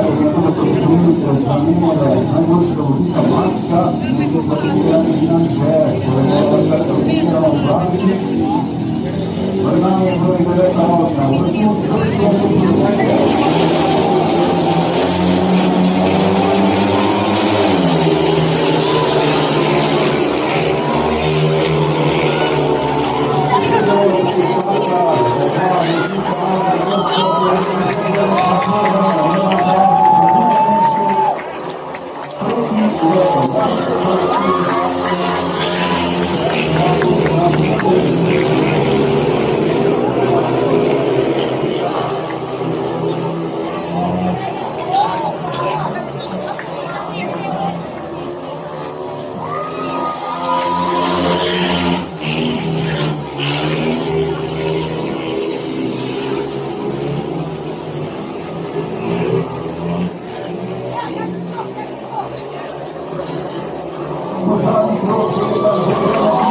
to są trójce, zamóre, najgorszego wóznika Macka, niestety Jan Grze, którego wygrał walki. Wygranie Wojewodeka Można, Ostatni krok,